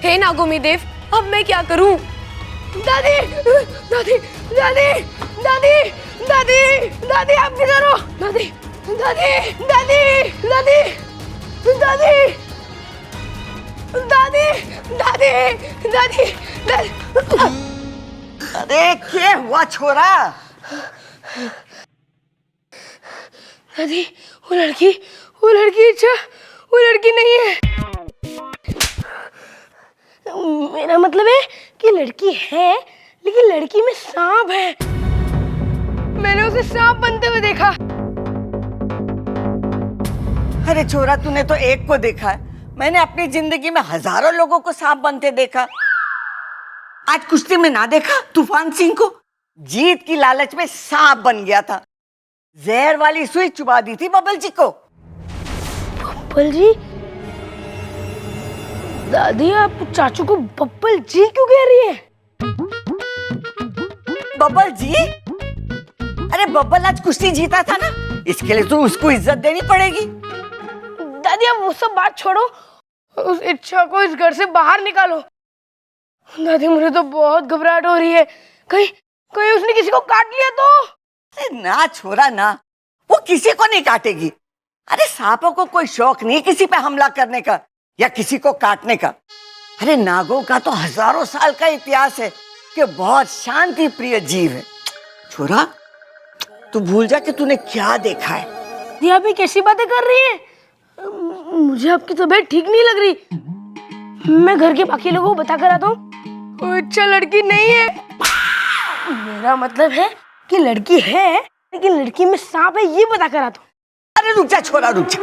हे नागोमी देव, अब मैं क्या करूं? दादी, दादी, दादी, दादी, दादी, दादी, आप किधर हो? दादी, दादी, दादी, दादी, दादी, दादी, दादी, दादी, दादी। अरे क्या हुआ छोरा? दादी, वो लड़की अच्छा, वो लड़की नहीं है। मेरा मतलब है कि लड़की है, लेकिन लड़की में सांप है। मैंने उसे सांप बनते हुए देखा। अरे छोरा, तूने तो एक को देखा है, मैंने अपनी जिंदगी में हजारों लोगों को सांप बनते देखा। आज कुश्ती में ना देखा तूफान सिंह को? जीत की लालच में सांप बन गया था, जहर वाली सुई चुबा दी थी बबल जी को। बब्बल जी? दादी, आप चाचू को बब्बल जी क्यों कह रही है? बब्बल जी? अरे बब्बल आज कुश्ती जीता था ना, इसके लिए तो उसको इज्जत देनी पड़ेगी। दादी, अब वो सब बात छोड़ो, उस इच्छा को इस घर से बाहर निकालो। दादी, मुझे तो बहुत घबराहट हो रही है, कहीं उसने किसी को काट लिया तो? अरे ना छोरा ना, वो किसी को नहीं काटेगी। अरे सांपों को कोई शौक नहीं किसी पे हमला करने का या किसी को काटने का। अरे नागों का तो हजारों साल का इतिहास है कि बहुत शांति प्रिय जीव है। छोरा, तू भूल जा कि तूने क्या देखा है। ये आप कैसी बातें कर रही हैं? मुझे आपकी तबीयत ठीक नहीं लग रही। मैं घर के बाकी लोगों को बता कर आता हूँ। अच्छा, लड़की नहीं है। मेरा मतलब है कि लड़की है, लेकिन लड़की में सांप है, ये बता कर आता हूँ। अरे रुक जा छोरा, रुक जा,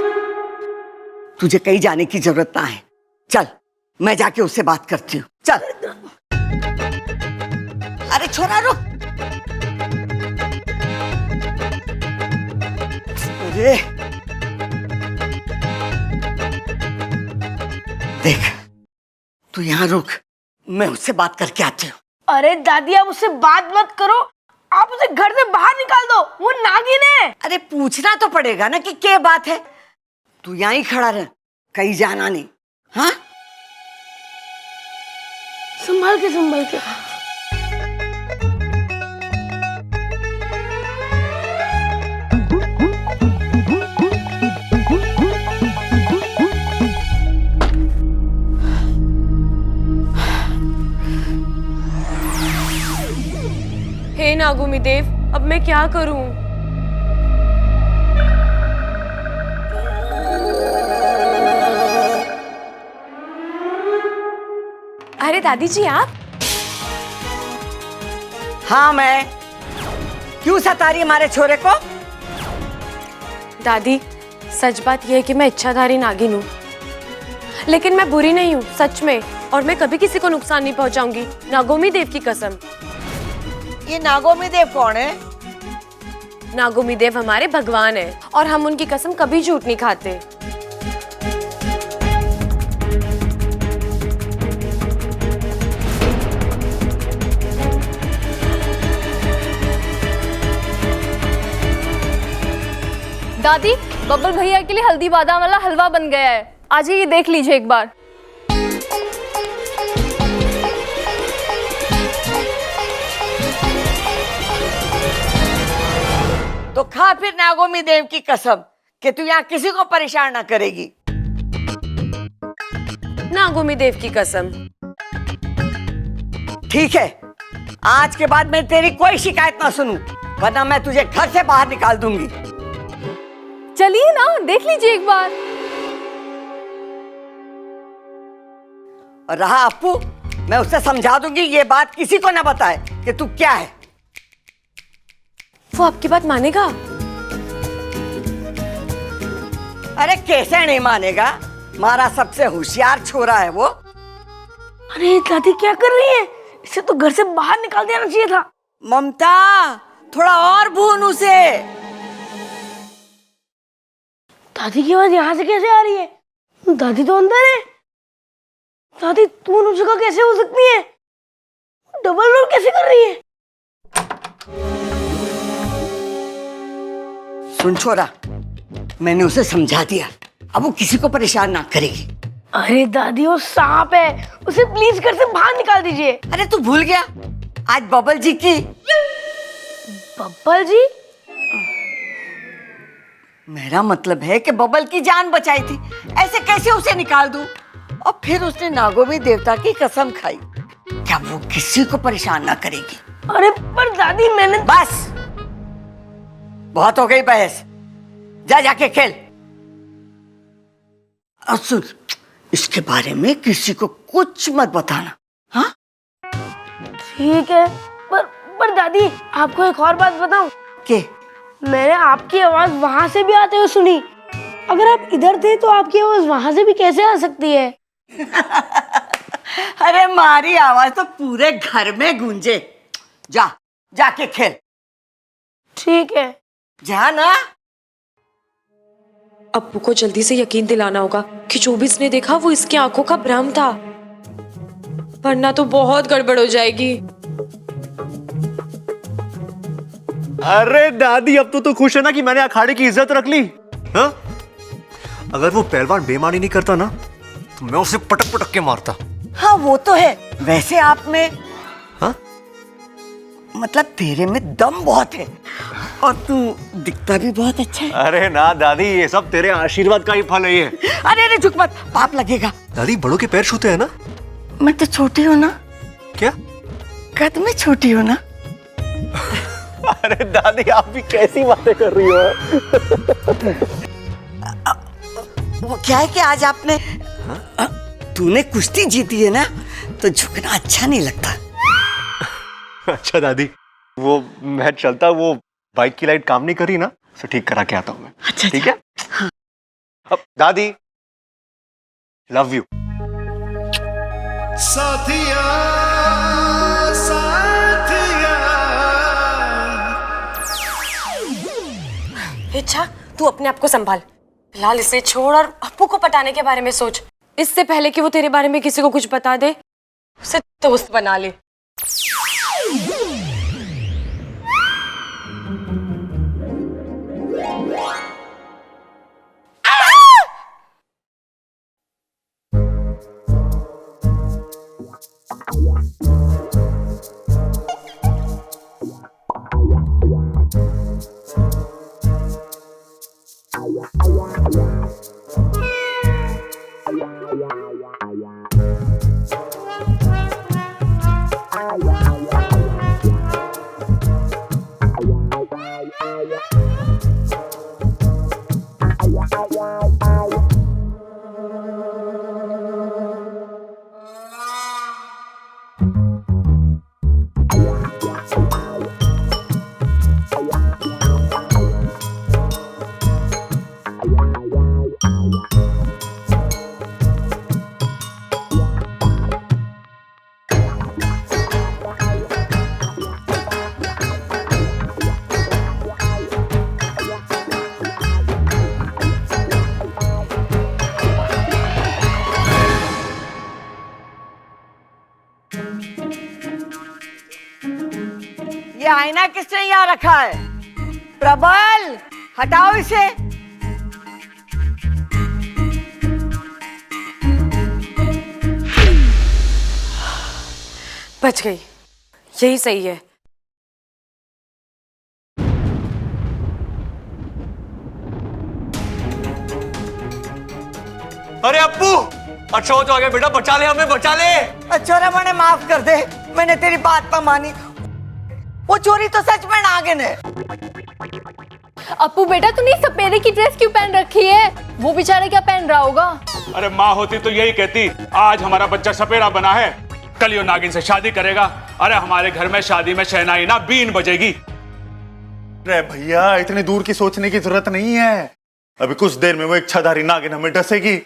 तुझे कहीं जाने की जरूरत ना है। चल, मैं जाके उससे बात करती हूँ, चल। अरे छोरा रुक। अरे देख, तू यहाँ रुक, मैं उससे बात करके आती हूँ। अरे दादी, आप उससे बात मत करो, आप उसे घर से बाहर निकाल दो, वो नागिन है। अरे पूछना तो पड़ेगा ना कि क्या बात है। तू यहाँ ही खड़ा रह, कहीं जाना नहीं। हाँ, संभाल के संभाल के। हे नागोमी देव, अब मैं क्या करूं? अरे दादी जी, आप? हाँ मैं। क्यों सता रही हमारे छोरे को? दादी, सच बात यह है कि मैं इच्छाधारी नागिन हूँ, लेकिन मैं बुरी नहीं हूँ, सच में। और मैं कभी किसी को नुकसान नहीं पहुँचाऊंगी, नागोमी देव की कसम। ये नागोमी देव कौन है? नागोमी देव हमारे भगवान हैं और हम उनकी कसम कभी झूठ नहीं खाते। दादी, बब्बल भैया के लिए हल्दी बादाम वाला हलवा बन गया है, आज ये देख लीजिए एक बार। तो खा फिर नागोमी देव की कसम कि तू यहाँ किसी को परेशान ना करेगी। नागोमी देव की कसम। ठीक है, आज के बाद मैं तेरी कोई शिकायत ना सुनूं, वरना मैं तुझे घर से बाहर निकाल दूंगी। चलिए ना, देख लीजिए एक बार। और रहा अप्पू, मैं उससे समझा दूंगी ये बात किसी को ना बताए कि तू क्या है। वो आपकी बात मानेगा? अरे कैसे नहीं मानेगा, हमारा सबसे होशियार छोरा है वो। अरे दादी क्या कर रही है? इसे तो घर से बाहर निकाल देना चाहिए था। ममता, थोड़ा और भून उसे। दादी की आवाज यहाँ से कैसे आ रही है? दादी तो अंदर है। दादी दोनों जगह कैसे हो सकती है? डबल रोल कैसे कर रही है? सुन छोरा, मैंने उसे समझा दिया, अब वो किसी को परेशान ना करेगी। अरे दादी वो सांप है, उसे प्लीज घर से बाहर निकाल दीजिए। अरे तू भूल गया आज बबल जी की। बब्बल जी? मेरा मतलब है कि बबल की जान बचाई थी, ऐसे कैसे उसे निकाल दूं? और फिर उसने नागोमी देवता की कसम खाई, क्या वो किसी को परेशान ना करेगी। अरे पर दादी मैंने बस, बहुत हो गई बहस, जा जाके खेल। और सुन, इसके बारे में किसी को कुछ मत बताना, हाँ? ठीक है, पर दादी आपको एक और बात बताऊं? के? मैंने आपकी आवाज वहां से भी आते हुए सुनी। अगर आप इधर थे तो आपकी आवाज वहां से भी कैसे आ सकती है? अरे मारी आवाज तो पूरे घर में गूंजे। जा जाके खेल। ठीक है। जा ना। अप्पू को जल्दी से यकीन दिलाना होगा कि जो भी इसने देखा वो इसकी आंखों का भ्रम था, वरना तो बहुत गड़बड़ हो जाएगी। अरे दादी, अब तो खुश है ना कि मैंने अखाड़े की इज्जत रख ली? हाँ? अगर वो पहलवान बेईमानी नहीं करता ना तो मैं उसे पटक पटक के मारता। हाँ वो तो है, वैसे आप में, हाँ? मतलब तेरे में दम बहुत है और तू दिखता भी बहुत अच्छा है। अरे ना दादी, ये सब तेरे आशीर्वाद का ही फल है ये। अरे अरे झुक मत, पाप लगेगा। दादी, बड़ों के पैर छूते हैं ना? मैं तो छोटी हूँ ना। क्या? कद में छोटी हूँ ना। अरे दादी, आप भी कैसी बातें कर रही हो? वो क्या है कि आज आपने, तूने कुश्ती जीती है ना, तो झुकना अच्छा नहीं लगता। अच्छा दादी, वो मैं चलता, वो बाइक की लाइट काम नहीं कर रही ना, उसे ठीक करा के आता हूँ मैं। अच्छा, ठीक है? हाँ। अब दादी, लव यू। साथिया साथिया। इच्छा, तू अपने आप को संभाल, फिलहाल इसे छोड़ और अप्पू को पटाने के बारे में सोच। इससे पहले कि वो तेरे बारे में किसी को कुछ बता दे, उसे दोस्त बना ले। ये आईना किसने यहाँ रखा है? प्रबल, हटाओ इसे। बच गई, यही सही है। अरे अप्पू, अच्छा हो तो आ गया बेटा, बचा ले हमें, बचा ले। छोरा मैंने माफ कर दे, मैंने तेरी बात पर मानी। वो चोरी तो सच में नागिन है। अप्पू बेटा तूने सपेरे की ड्रेस क्यों पहन रखी है? वो बेचारा क्या पहन रहा होगा? अरे माँ होती तो यही कहती, आज हमारा बच्चा सपेरा बना है, कल यो नागिन से शादी करेगा। अरे हमारे घर में शादी में शहनाई ना बीन बजेगी। अरे भैया, इतनी दूर की सोचने की जरूरत नहीं है। अभी कुछ देर में वो इच्छाधारी नागिन हमें डसेगी,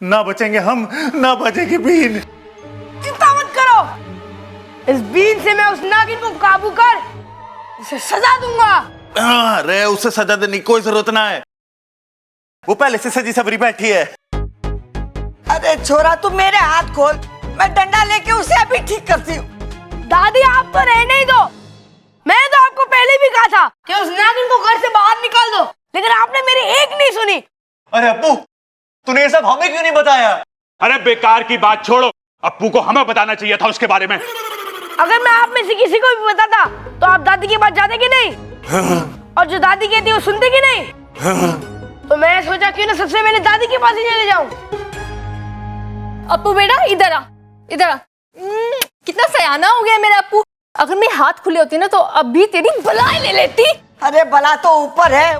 ना बचेंगे हम, ना बचेगी बीन। चिंता मत करो, इस बीन से मैं उस नागिन को काबू कर उसे सजा दूंगा। अरे उसे सजा देने की कोई जरूरत ना है, वो पहले से सजी सबरी बैठी है। अरे छोरा तू मेरे हाथ खोल, मैं डंडा लेके उसे अभी ठीक करती हूँ। दादी आप तो रहने ही दो, मैंने तो आपको पहले भी कहा था कि उस नागिन को घर से बाहर निकाल दो, लेकिन आपने मेरी एक नहीं सुनी। अरे अप्पू, तूने ये सब हमें क्यों नहीं बताया? अरे बेकार की बात छोड़ो, अप्पू को हमें बताना चाहिए था उसके बारे में। अगर मैं आप में से किसी को भी बताता तो आप दादी के पास जाते कि नहीं? और जो दादी कहती है वो सुनते कि नहीं? तो मैंने सोचा क्यों ना सबसे पहले दादी के पास ही चले जाऊं। अप्पू बेटा इधर आ, इधर आ। कितना सयाना हो गया मेरा अप्पू। अगर मेरे हाथ खुले होते ना तो अभी तेरी बलाई ले लेती। अरे बला तो ऊपर है,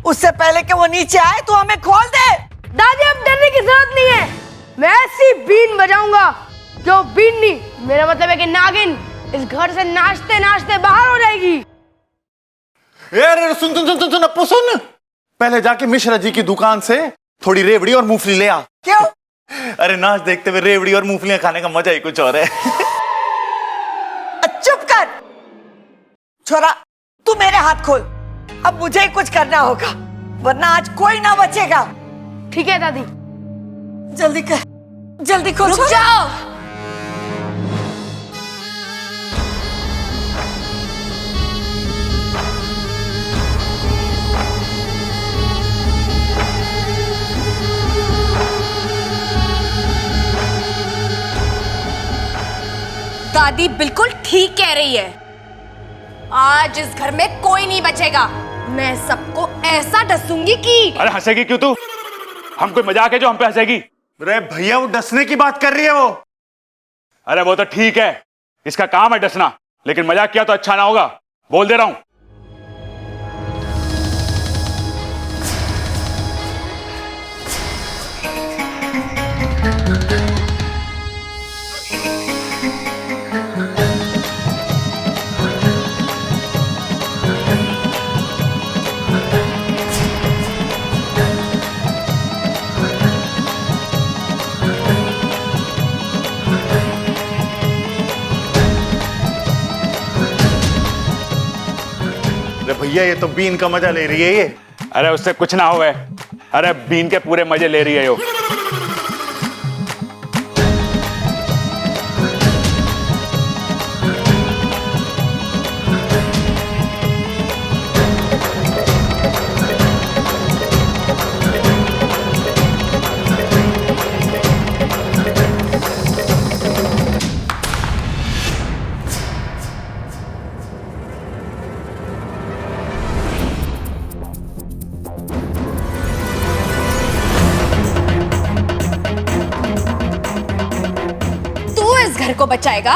उससे पहले कि वो नीचे आए तो हमें खोल दे। दादी अब डरने की जरूरत नहीं है, मैं ऐसी बीन बजाऊंगा जो बीन नहीं, मेरा मतलब है कि नागिन इस घर से नाचते नाचते बाहर हो जाएगी। अरे सुन सुन सुन सुन अप्पू सुन, पहले जाके मिश्रा जी की दुकान से थोड़ी रेवड़ी और मूंगफली ले आ। क्यों? अरे नाच देखते हुए रेवड़ी और मूंगफलियां खाने का मजा ही कुछ और है। चुप कर छोरा, तू मेरे हाथ खोल, अब मुझे ही कुछ करना होगा, वरना आज कोई ना बचेगा। ठीक है दादी। जल्दी कर, जल्दी खोल। रुक जाओ। दादी बिल्कुल ठीक कह रही है, आज इस घर में कोई नहीं बचेगा। मैं सबको ऐसा डसूंगी कि। अरे हंसेगी क्यों तू? हम कोई मजाक है जो हम पे हंसेगी? अरे भैया, वो डसने की बात कर रही है वो। अरे वो तो ठीक है, इसका काम है डसना, लेकिन मजाक किया तो अच्छा ना होगा, बोल दे रहा हूं। अरे भैया, ये तो बीन का मजा ले रही है ये। अरे उससे कुछ ना होवे, अरे बीन के पूरे मजे ले रही है यो। घर को बचाएगा,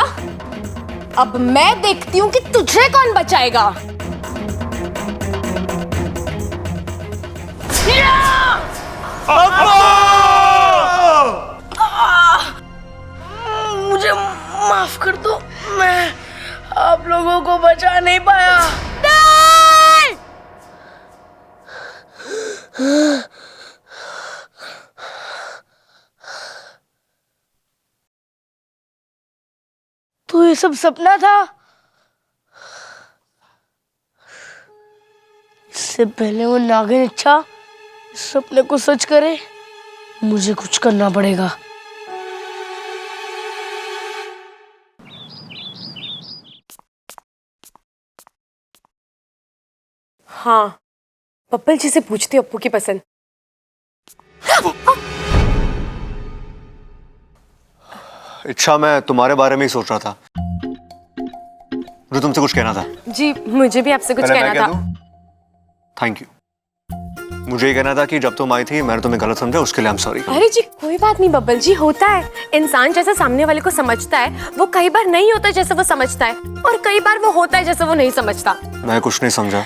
अब मैं देखती हूँ कि तुझे कौन बचाएगा। मुझे माफ कर दो, मैं आप लोगों को बचा नहीं पाया। नहीं! तो ये सब सपना था? इससे पहले वो नागिन इच्छा इस सपने को सच करे, मुझे कुछ करना पड़ेगा। हाँ, पप्पल जी से पूछती हूँ अप्पू की पसंद। इच्छा, मैं तुम्हारे बारे में ही सोच रहा था। मुझे तुमसे कुछ कहना था। जी मुझे भी आपसे कुछ पहले मैं कहना कह था। दूं? Thank you. मुझे ये कहना था कि जब तुम आई थी मैंने तुम्हें गलत समझा, उसके लिए आई एम सॉरी। अरे जी कोई बात नहीं बब्बल जी, होता है। इंसान जैसे सामने वाले को समझता है वो कई बार नहीं होता जैसे वो समझता है, और कई बार वो होता है जैसे वो नहीं समझता। मैं कुछ नहीं समझा।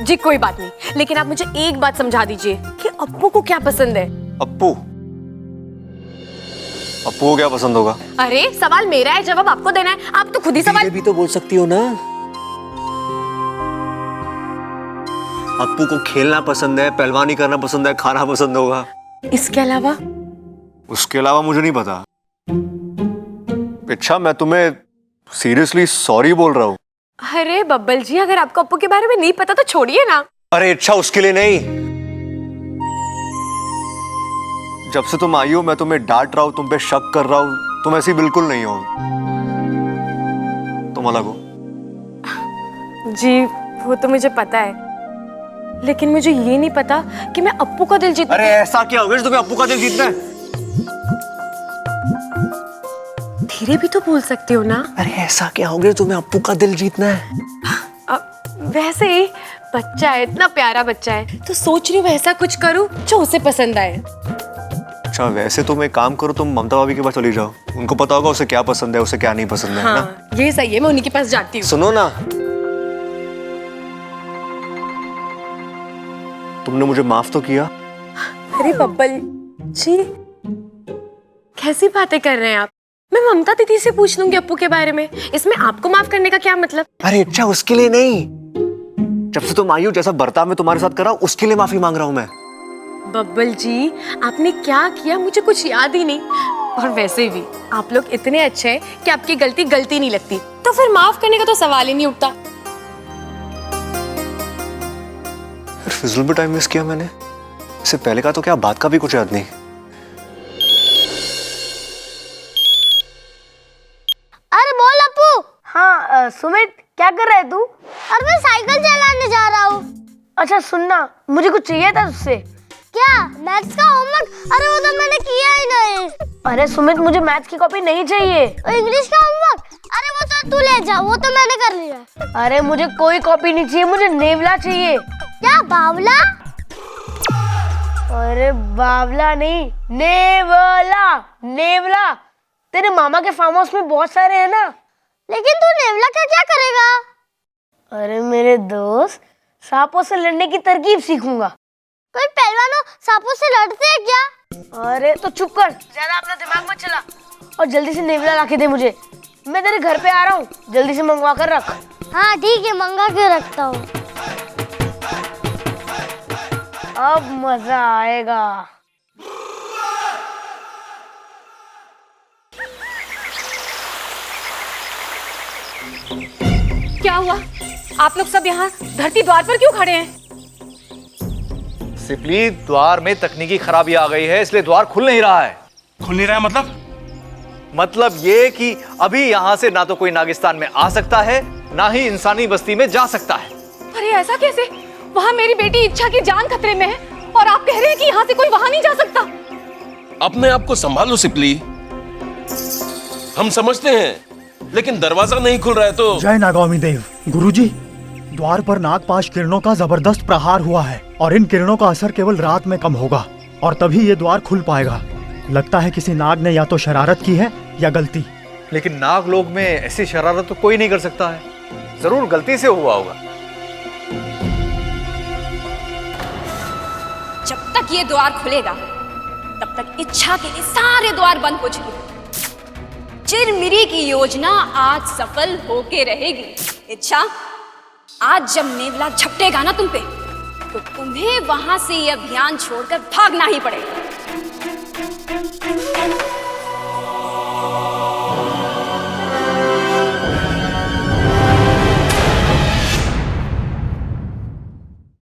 जी कोई बात नहीं, लेकिन आप मुझे एक बात समझा दीजिए कि अप्पू को क्या पसंद है। अप्पू अप्पू को क्या पसंद होगा? अरे सवाल मेरा है, जवाब आपको देना है। आप तो खुद ही सवाल। भी तो बोल सकती हो ना। अप्पू को खेलना पसंद है, पहलवानी करना पसंद है, खाना पसंद होगा। इसके अलावा? उसके अलावा मुझे नहीं पता। अच्छा मैं तुम्हें सीरियसली सॉरी बोल रहा हूँ। अरे बब्बल जी, अगर आपको अप्पू के बारे में नहीं पता तो छोड़िए ना। अरे अच्छा उसके लिए नहीं। जब से तुम आई हो मैं तुम्हें डांट रहा हूँ, तुम पे शक कर रहा हूँ, तुम ऐसी बिल्कुल नहीं हो। तुम अलग हो। जी वो तो मुझे पता है, लेकिन मुझे ये नहीं पता कि मैं अप्पू का दिल जीत। अरे ऐसा क्या हो गया तुम्हें अप्पू का दिल जीतना है? धीरे भी तो बोल सकते हो ना। अरे ऐसा क्या हो गया तुम्हें अप्पू का दिल जीतना है? वैसे ही बच्चा है, इतना प्यारा बच्चा है, तो सोच रही हूँ ऐसा कुछ करूँ जो उसे पसंद आए। अच्छा वैसे तुम एक काम करो, तुम ममता भाभी के पास चली जाओ, उनको पता होगा उसे क्या पसंद है उसे क्या नहीं पसंद है। हाँ ना? ये सही है, मैं उन्हीं के पास जाती हूँ। सुनो ना, तुमने मुझे माफ तो किया। अरे बब्बल जी कैसी बातें कर रहे हैं आप? मैं ममता दीदी से पूछ लूंगी अप्पू के बारे में, इसमें आपको माफ करने का क्या मतलब? अरे अच्छा उसके लिए नहीं, जब से तुम आई हो जैसा बर्ताव मैं तुम्हारे साथ कर रहा हूं उसके लिए माफी मांग रहा हूं मैं। बब्बल जी आपने क्या किया मुझे कुछ याद ही नहीं, और वैसे भी आप लोग इतने अच्छे हैं कि आपकी गलती गलती नहीं लगती, तो फिर माफ करने का तो सवाल ही नहीं उठता। फिजूल में टाइम वेस्ट किया मैंने, इससे पहले का तो क्या बात का भी कुछ याद नहीं। अरे बोल अप्पू। हाँ सुमित क्या कर रहा है तू? और मैं साइकिल चलाने जा रहा हूँ। अच्छा सुनना, मुझे कुछ चाहिए था तुझसे। क्या? मैथ्स का होमवर्क? अरे वो तो मैंने किया ही नहीं। अरे सुमित मुझे मैथ्स की कॉपी नहीं चाहिए। और इंग्लिश का होमवर्क? अरे वो तो तू ले जा, वो तो मैंने कर लिया। अरे मुझे कोई कॉपी नहीं चाहिए, मुझे नेवला चाहिए। क्या बावला? अरे बावला नहीं, नेवला। नेवला तेरे मामा के फार्म हाउस में बहुत सारे हैं ना। लेकिन तू नेवला का क्या करेगा? अरे मेरे दोस्त, सांपों से लड़ने की तरकीब सीखूंगा। कोई पहलवानों सांपों से लड़ते हैं क्या? अरे तो चुप कर, ज्यादा अपना दिमाग मत चला, और जल्दी से नेवला ला के दे मुझे। मैं तेरे घर पे आ रहा हूँ, जल्दी से मंगवा कर रख। हाँ ठीक है, मंगा के रखता हूँ। अब मजा आएगा। क्या हुआ? आप लोग सब यहाँ धरती द्वार पर क्यों खड़े हैं? सिपली, द्वार में तकनीकी खराबी आ गई है, इसलिए द्वार खुल नहीं रहा है। खुल नहीं रहा है मतलब ये कि अभी यहाँ से ना तो कोई नागिस्तान में आ सकता है, ना ही इंसानी बस्ती में जा सकता है। अरे ऐसा कैसे? वहाँ मेरी बेटी इच्छा की जान खतरे में है, और आप कह रहे हैं कि यहाँ से कोई वहाँ नहीं जा सकता। अपने आप को संभालो सिपली, हम समझते हैं, लेकिन दरवाजा नहीं खुल रहा है तो। जय नागामी देव। गुरुजी, द्वार पर नागपाश किरणों का जबरदस्त प्रहार हुआ है, और इन किरणों का असर केवल रात में कम होगा, और तभी ये द्वार खुल पाएगा। लगता है किसी नाग ने या तो शरारत की है या गलती। लेकिन नाग लोग में ऐसी शरारत तो कोई नहीं कर सकता है, जरूर गलती से हुआ होगा। जब तक ये द्वार खुलेगा तब तक इच्छा के लिए सारे द्वार बंद हो चुके। चिरमिरी की योजना आज सफल होके रहेगी। इच्छा, आज जब नेवला झपटेगा ना तुम पे, तो तुम्हें वहां से ये अभियान छोड़कर भागना ही पड़ेगा।